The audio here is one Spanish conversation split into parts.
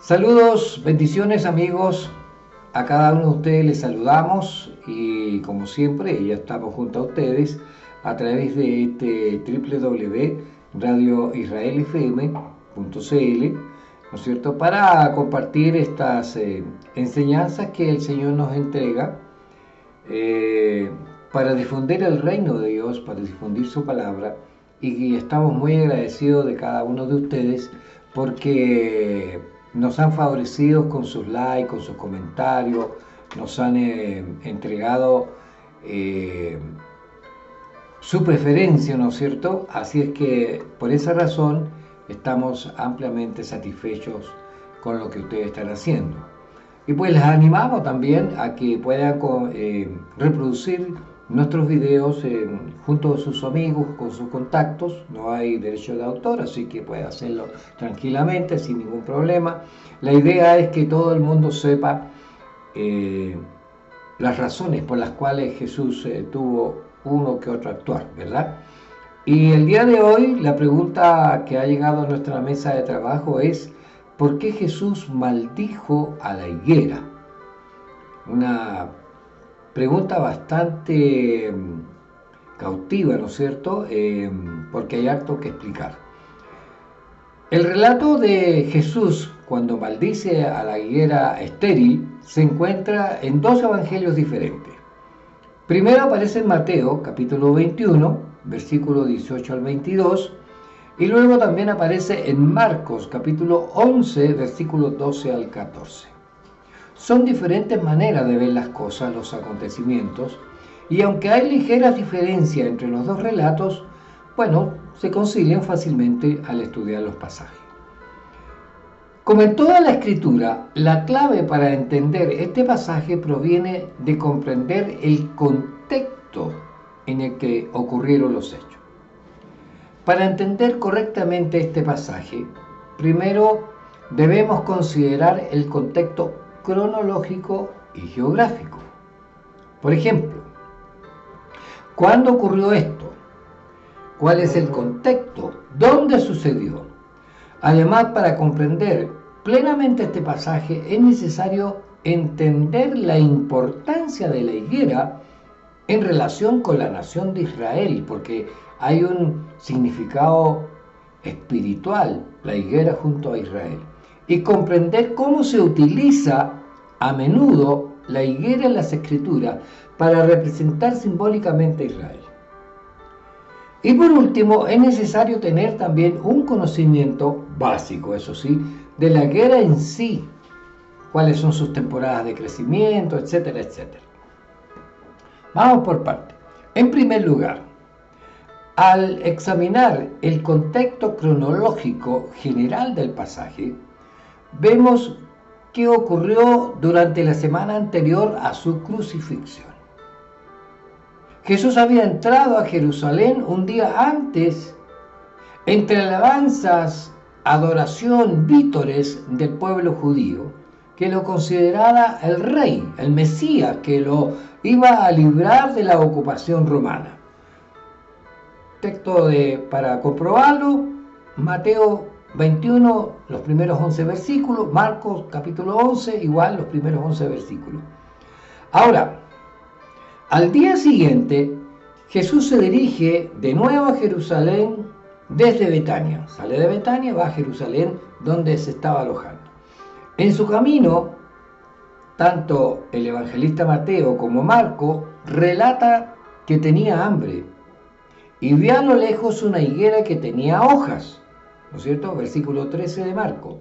Saludos, bendiciones amigos, a cada uno de ustedes les saludamos y como siempre ya estamos junto a ustedes a través de este www.radioisraelfm.cl, ¿no es cierto?, para compartir estas enseñanzas que el Señor nos entrega para difundir el reino de Dios, para difundir su palabra, y estamos muy agradecidos de cada uno de ustedes porque nos han favorecido con sus likes, con sus comentarios, nos han entregado su preferencia, ¿no es cierto? Así es que por esa razón estamos ampliamente satisfechos con lo que ustedes están haciendo. Y pues les animamos también a que puedan reproducir nuestros videos junto a sus amigos, con sus contactos. No hay derecho de autor, así que puede hacerlo tranquilamente, sin ningún problema. La idea es que todo el mundo sepa las razones por las cuales Jesús tuvo uno que otro actuar, ¿verdad? Y el día de hoy la pregunta que ha llegado a nuestra mesa de trabajo es: ¿por qué Jesús maldijo a la higuera? Una pregunta bastante cautiva, ¿no es cierto? Porque hay harto que explicar. El relato de Jesús cuando maldice a la higuera estéril se encuentra en dos evangelios diferentes. Primero aparece en Mateo, capítulo 21, versículo 18 al 22, y luego también aparece en Marcos, capítulo 11, versículos 12 al 14. Son diferentes maneras de ver las cosas, los acontecimientos, y aunque hay ligeras diferencias entre los dos relatos, bueno, se concilian fácilmente al estudiar los pasajes. Como en toda la Escritura, la clave para entender este pasaje proviene de comprender el contexto en el que ocurrieron los hechos. Para entender correctamente este pasaje, primero debemos considerar el contexto cronológico y geográfico. Por ejemplo, ¿cuándo ocurrió esto? ¿Cuál es el contexto? ¿Dónde sucedió? Además, para comprender plenamente este pasaje es necesario entender la importancia de la higuera en relación con la nación de Israel, porque hay un significado espiritual, la higuera junto a Israel, y comprender cómo se utiliza a menudo la higuera en las Escrituras para representar simbólicamente a Israel. Y por último, es necesario tener también un conocimiento básico, eso sí, de la higuera en sí, cuáles son sus temporadas de crecimiento, etcétera, etcétera. Vamos por partes. En primer lugar, al examinar el contexto cronológico general del pasaje, vemos qué ocurrió durante la semana anterior a su crucifixión. Jesús había entrado a Jerusalén un día antes, entre alabanzas, adoración, vítores del pueblo judío, que lo consideraba el rey, el Mesías, que lo iba a librar de la ocupación romana. Texto para comprobarlo, Mateo 21, los primeros 11 versículos, Marcos capítulo 11, igual los primeros 11 versículos. Ahora, al día siguiente, Jesús se dirige de nuevo a Jerusalén desde Betania. Sale de Betania, va a Jerusalén, donde se estaba alojando. En su camino, tanto el evangelista Mateo como Marco relata que tenía hambre y vio a lo lejos una higuera que tenía hojas, ¿no es cierto? Versículo 13 de Marco.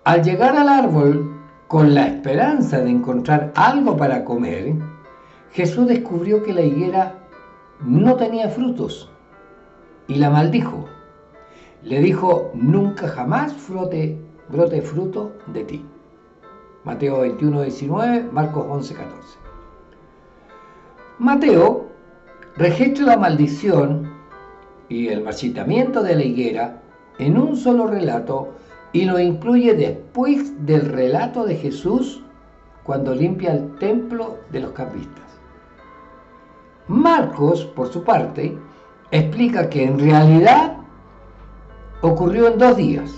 Al llegar al árbol, con la esperanza de encontrar algo para comer, Jesús descubrió que la higuera no tenía frutos y la maldijo. Le dijo: nunca jamás brote fruto de ti. Mateo 21, 19, Marcos 11, 14. Mateo registra la maldición y el marchitamiento de la higuera en un solo relato y lo incluye después del relato de Jesús cuando limpia el templo de los campistas. Marcos, por su parte, explica que en realidad ocurrió en 2 días.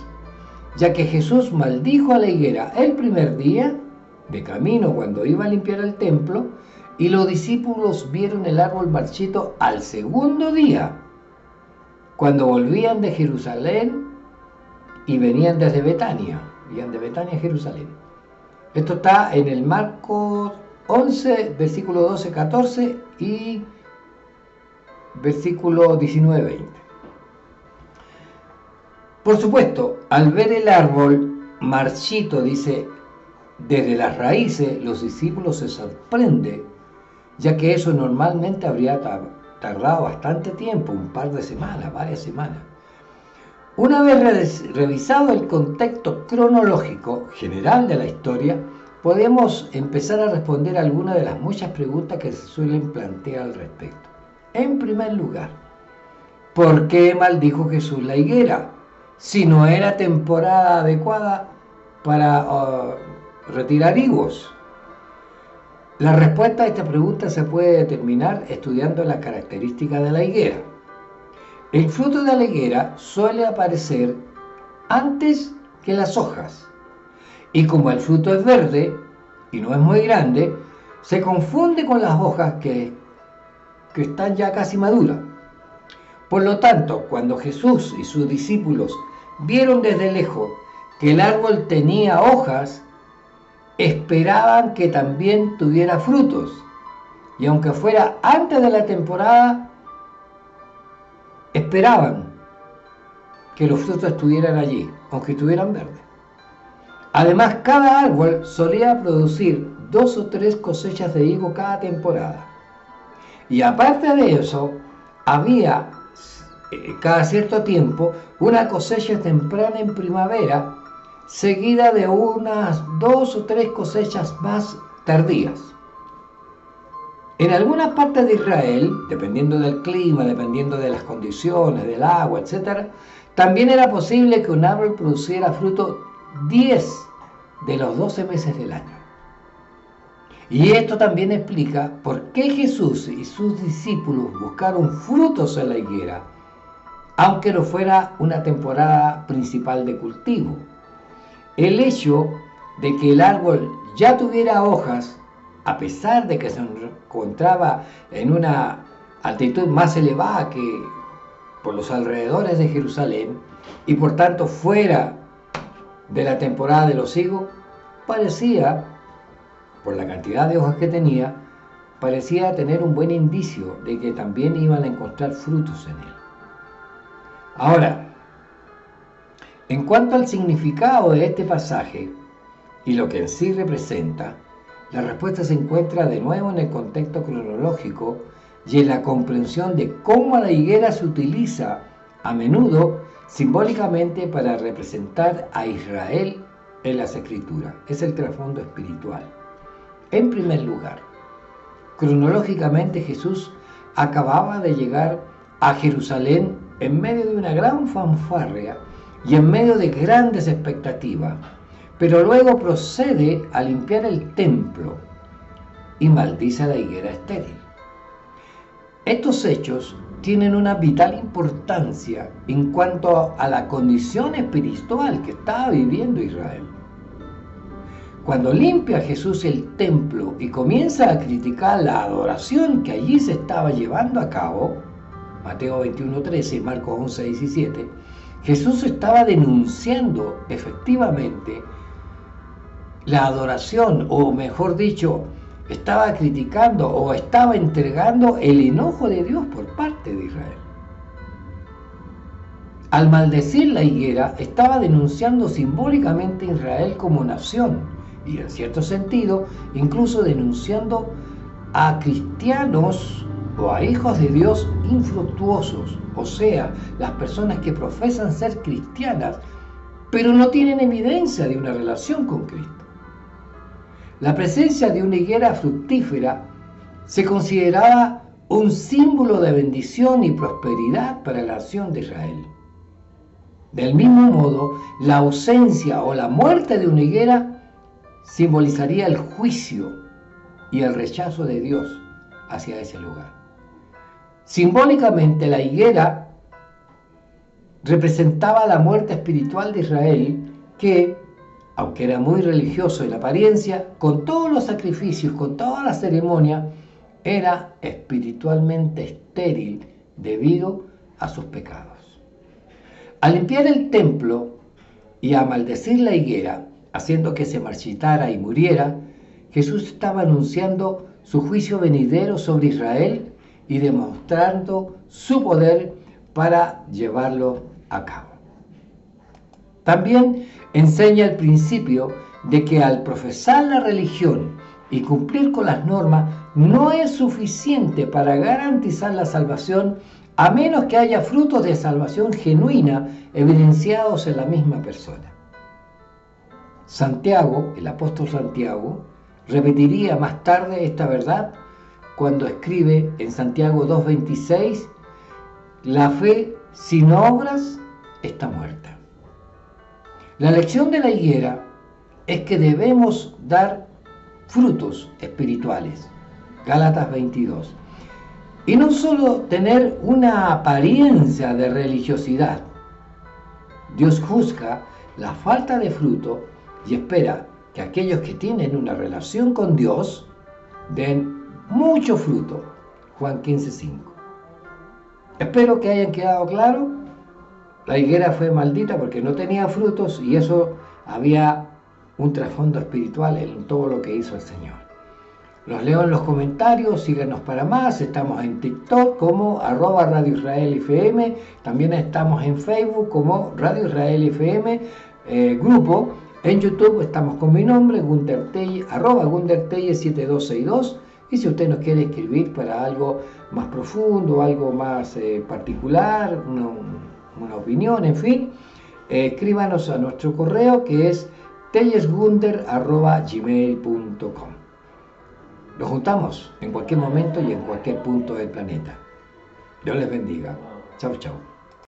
ya que Jesús maldijo a la higuera el primer día, de camino cuando iba a limpiar el templo, y los discípulos vieron el árbol marchito al segundo día, cuando volvían de Jerusalén y venían desde Betania, venían de Betania a Jerusalén. Esto está en el Marcos 11, versículo 12-14 y versículo 19-20. Por supuesto, al ver el árbol marchito, dice, desde las raíces, los discípulos se sorprenden, ya que eso normalmente habría tardado bastante tiempo, un par de semanas, varias semanas. Una vez revisado el contexto cronológico general de la historia, podemos empezar a responder algunas de las muchas preguntas que se suelen plantear al respecto. En primer lugar, ¿por qué maldijo Jesús la higuera si no era temporada adecuada para retirar higos? La respuesta a esta pregunta se puede determinar estudiando las características de la higuera. El fruto de la higuera suele aparecer antes que las hojas, y como el fruto es verde y no es muy grande, se confunde con las hojas que están ya casi maduras. Por lo tanto, cuando Jesús y sus discípulos vieron desde lejos que el árbol tenía hojas, esperaban que también tuviera frutos, y aunque fuera antes de la temporada, esperaban que los frutos estuvieran allí, aunque estuvieran verdes. Además, cada árbol solía producir 2 o 3 cosechas de higo cada temporada. Y aparte de eso, había cada cierto tiempo una cosecha temprana en primavera, seguida de unas 2 o 3 cosechas más tardías. En algunas partes de Israel, dependiendo del clima, dependiendo de las condiciones, del agua, etc., también era posible que un árbol produciera fruto 10 de los 12 meses del año. Y esto también explica por qué Jesús y sus discípulos buscaron frutos en la higuera, aunque no fuera una temporada principal de cultivo. El hecho de que el árbol ya tuviera hojas, a pesar de que se encontraba en una altitud más elevada que por los alrededores de Jerusalén, y por tanto fuera de la temporada de los higos, parecía, por la cantidad de hojas que tenía, parecía tener un buen indicio de que también iban a encontrar frutos en él. Ahora, en cuanto al significado de este pasaje y lo que en sí representa, la respuesta se encuentra de nuevo en el contexto cronológico y en la comprensión de cómo la higuera se utiliza a menudo simbólicamente para representar a Israel en las Escrituras. Es el trasfondo espiritual. En primer lugar, cronológicamente Jesús acababa de llegar a Jerusalén en medio de una gran fanfarria y en medio de grandes expectativas, pero luego procede a limpiar el templo y maldice a la higuera estéril. Estos hechos tienen una vital importancia en cuanto a la condición espiritual que estaba viviendo Israel. Cuando limpia Jesús el templo y comienza a criticar la adoración que allí se estaba llevando a cabo, Mateo 21:13 y Marcos 11:17, Jesús estaba denunciando efectivamente la adoración, o mejor dicho, estaba criticando o estaba entregando el enojo de Dios por parte de Israel. Al maldecir la higuera, estaba denunciando simbólicamente a Israel como nación y, en cierto sentido, incluso denunciando a cristianos o a hijos de Dios infructuosos, o sea, las personas que profesan ser cristianas, pero no tienen evidencia de una relación con Cristo. La presencia de una higuera fructífera se consideraba un símbolo de bendición y prosperidad para la nación de Israel. Del mismo modo, la ausencia o la muerte de una higuera simbolizaría el juicio y el rechazo de Dios hacia ese lugar. Simbólicamente, la higuera representaba la muerte espiritual de Israel que, aunque era muy religioso en apariencia, con todos los sacrificios, con toda la ceremonia, era espiritualmente estéril debido a sus pecados. Al limpiar el templo y a maldecir la higuera, haciendo que se marchitara y muriera, Jesús estaba anunciando su juicio venidero sobre Israel y demostrando su poder para llevarlo a cabo. También enseña el principio de que al profesar la religión y cumplir con las normas no es suficiente para garantizar la salvación, a menos que haya frutos de salvación genuina evidenciados en la misma persona. Santiago, el apóstol Santiago, repetiría más tarde esta verdad cuando escribe en Santiago 2:26, la fe sin obras está muerta. La lección de la higuera es que debemos dar frutos espirituales, Gálatas 22, y no solo tener una apariencia de religiosidad. Dios juzga la falta de fruto y espera que aquellos que tienen una relación con Dios den mucho fruto. Juan 15:5. Espero que hayan quedado claro. La higuera fue maldita porque no tenía frutos y eso había un trasfondo espiritual en todo lo que hizo el Señor. Los leo en los comentarios, síganos para más. Estamos en TikTok como @RadioIsraelFM. También estamos en Facebook como Radio Israel FM Grupo. En YouTube estamos con mi nombre, Gunter Telle, @GunterTelle7262. Y si usted nos quiere escribir para algo más profundo, algo más particular, una opinión, en fin, escríbanos a nuestro correo que es tellesgunter@gmail.com. Nos juntamos en cualquier momento y en cualquier punto del planeta. Dios les bendiga. Chau, chau.